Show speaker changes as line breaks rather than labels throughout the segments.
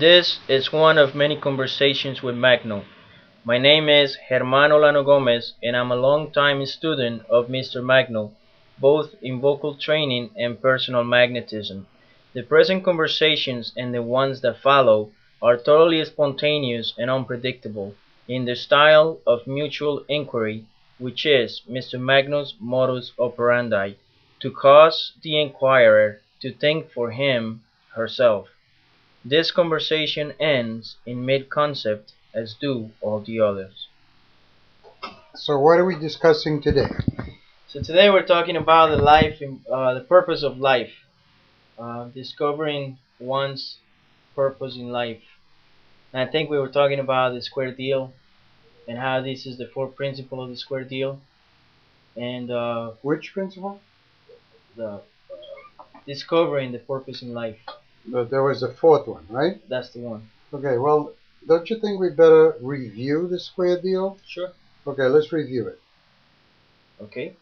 This is one of many conversations with Magno. My name is Germano Lano Gomez, and I'm a long-time student of Mr. Magno, both in vocal training and personal magnetism. The present conversations and the ones that follow are totally spontaneous and unpredictable, in the style of mutual inquiry, which is Mr. Magno's modus operandi, to cause the inquirer to think for him herself. This conversation ends in mid-concept, as do all the others.
So what are we discussing today?
So today we're talking about the purpose of life, discovering one's purpose in life. And I think we were talking about the square deal and how this is the fourth principle of the square deal, and
Which principle?
the discovering the purpose in life.
There was a fourth one, right?
That's the one.
Okay, well, don't you think we better review the square deal?
Sure.
Okay, let's review it.
Okay.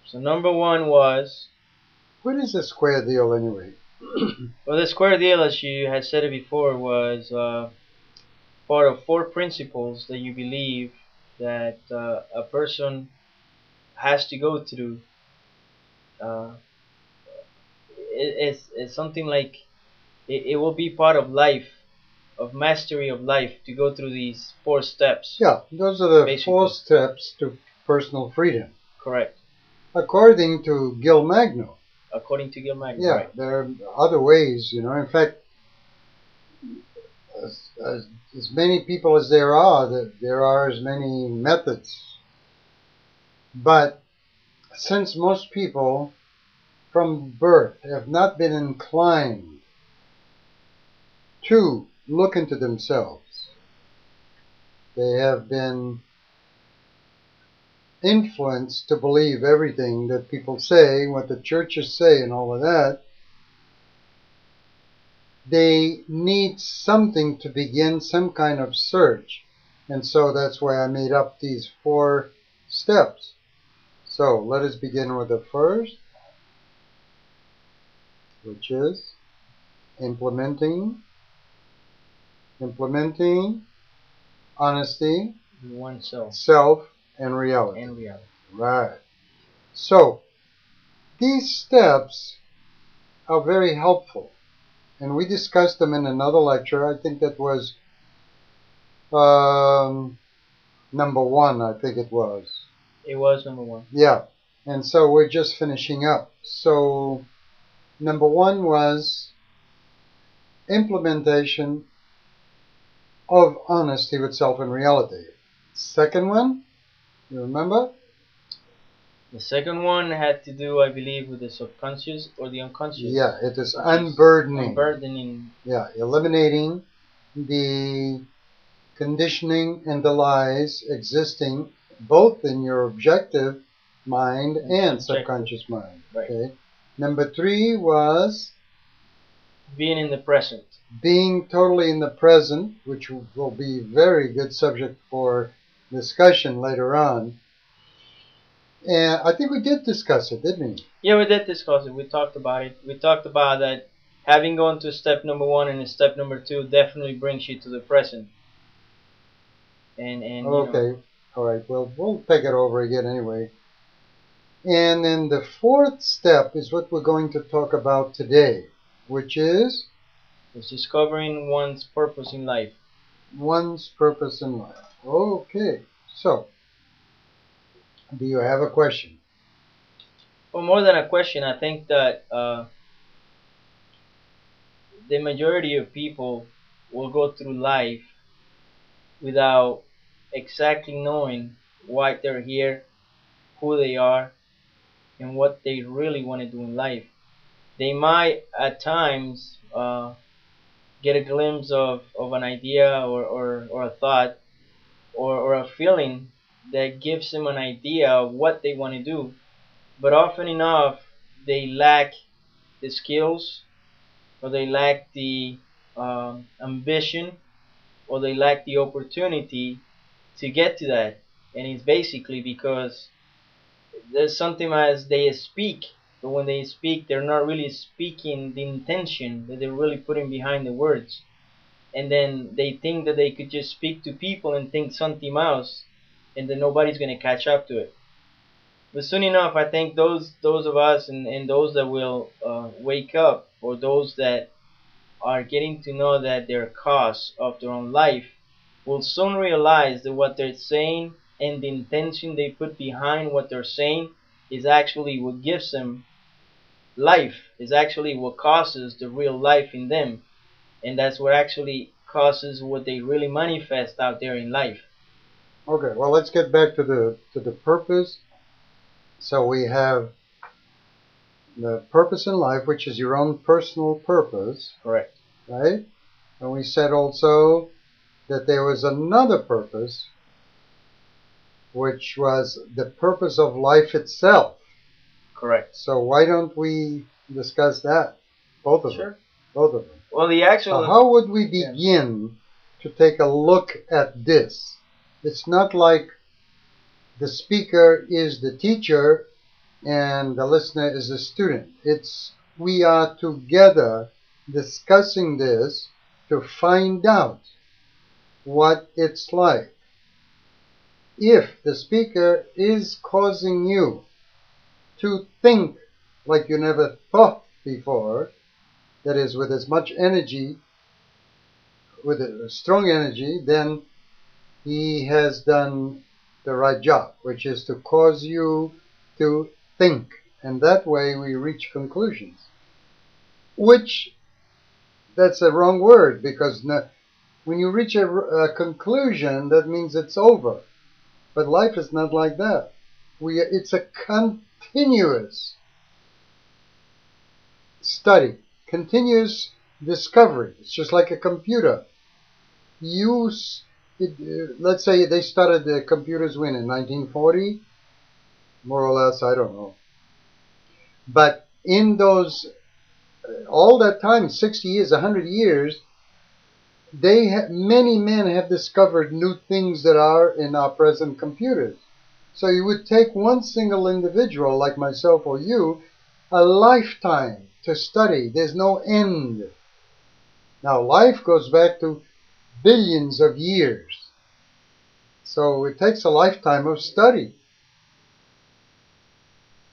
So number one was,
What is a square deal anyway?
well, the square deal, as you had said it before, was part of four principles that you believe that a person has to go through. Uh, it's something like it will be part of life, of mastery of life, to go through these four steps.
Yeah, those are the
Basically.
four steps to personal freedom,
Correct.
according to Magno.
According to Magno.
Yeah,
Right.
there are other ways, you know. In fact, as many people as there are as many methods. But since most people from birth have not been inclined to look into themselves, they have been influenced to believe everything that people say, what the churches say and all of that. They need something to begin some kind of search. And so that's why I made up these four steps. So let us begin with the first, which is implementing honesty,
Oneself
self, and reality.
and reality.
Right. So these steps are very helpful, and we discussed them in another lecture. I think that was number one, I think it was.
It was number one.
Yeah. And so we're just finishing up. So number one was implementation of honesty with self and reality. Second one, you remember?
The second one had to do, I believe, with the subconscious or the unconscious.
Yeah, it is unburdening.
Unburdening.
Yeah, eliminating the conditioning and the lies existing both in your objective mind and subconscious mind.
Right.
Okay. Number three was
Being in the present.
being totally in the present, which will be a very good subject for discussion later on. And I think we did discuss it, didn't we?
Yeah, we did discuss it. We talked about it. We talked about that having gone to step number one and step number two definitely brings you to the present. And
okay. All right. Well, we'll take it over again anyway. And then the fourth step is what we're going to talk about today, which is
it's discovering one's purpose in life.
One's purpose in life. Okay. So, do you have a question?
Well, more than a question, I think that the majority of people will go through life without exactly knowing why they're here, who they are, and what they really want to do in life. They might at times get a glimpse of an idea or a thought or a feeling that gives them an idea of what they want to do, but often enough they lack the skills, or they lack the ambition, or they lack the opportunity to get to that. And it's basically because there's something as they speak, but when they speak, they're not really speaking the intention that they're really putting behind the words. and then they think that they could just speak to people and think something else, and then nobody's gonna catch up to it. But soon enough, I think those of us and those that will wake up, or those that are getting to know that they're cause of their own life, will soon realize that what they're saying and the intention they put behind what they're saying is actually what gives them life, is actually what causes the real life in them, and that's what actually causes what they really manifest out there in life.
Okay, well, let's get back to the purpose. So we have the purpose in life, which is your own personal purpose,
Correct.
right? And we said also that there was another purpose, which was the purpose of life itself.
Correct.
So why don't we discuss that? Both of them.
Sure.
Both of them.
Well, the actual.
How would we begin to take a look at this? It's not like the speaker is the teacher and the listener is the student. It's we are together discussing this to find out what it's like. If the speaker is causing you to think like you never thought before, that is, with as much energy, with a strong energy, then he has done the right job, which is to cause you to think. And that way we reach conclusions. Which, that's a wrong word, because when you reach a conclusion, that means it's over. But life is not like that. It's a continuous study, continuous discovery. It's just like a computer. Let's say they started the computers when, in 1940? More or less, I don't know. But in those, all that time, 60 years, 100 years, many men have discovered new things that are in our present computers. So you would take one single individual, like myself or you, a lifetime to study. There's no end. Now, life goes back to billions of years. So it takes a lifetime of study.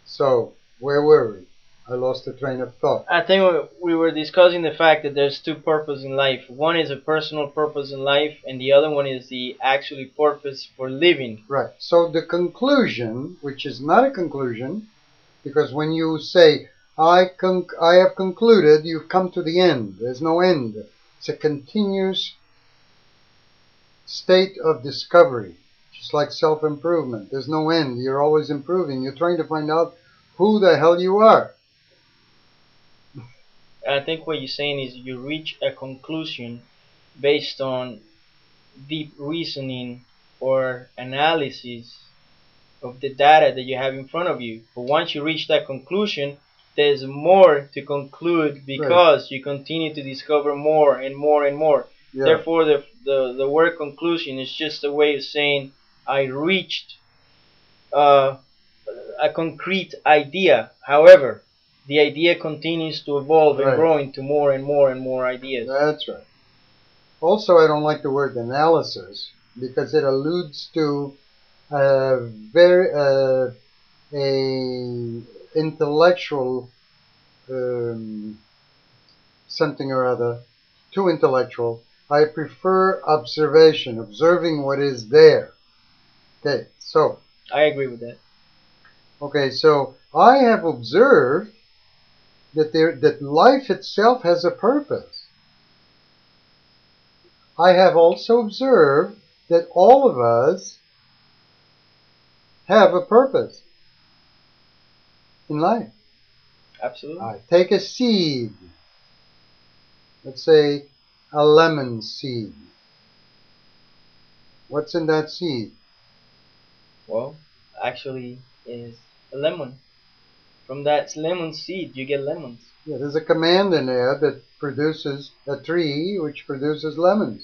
So, where were we? I lost the train of thought.
I think we were discussing the fact that there's two purposes in life. One is a personal purpose in life, and the other one is the actually purpose for living.
Right. So the conclusion, which is not a conclusion, because when you say, I have concluded, you've come to the end. There's no end. It's a continuous state of discovery, just like self-improvement. There's no end. You're always improving. You're trying to find out who the hell you are.
I think what you're saying is you reach a conclusion based on deep reasoning or analysis of the data that you have in front of you. But once you reach that conclusion, there's more to conclude because you continue to discover more and more and more. Yeah. Therefore, the word conclusion is just a way of saying I reached a concrete idea. However, the idea continues to evolve and grow into more and more and more ideas.
That's right. Also, I don't like the word analysis because it alludes to a intellectual something or other, too intellectual. I prefer observation, observing what is there. Okay, so.
I agree with that.
Okay, so I have observed that life itself has a purpose. I have also observed that all of us have a purpose in life.
Absolutely.
Take a seed. Let's say a lemon seed. What's in that seed?
Well, actually, is a lemon. From that lemon seed, you get lemons.
Yeah, there's a command in there that produces a tree which produces lemons.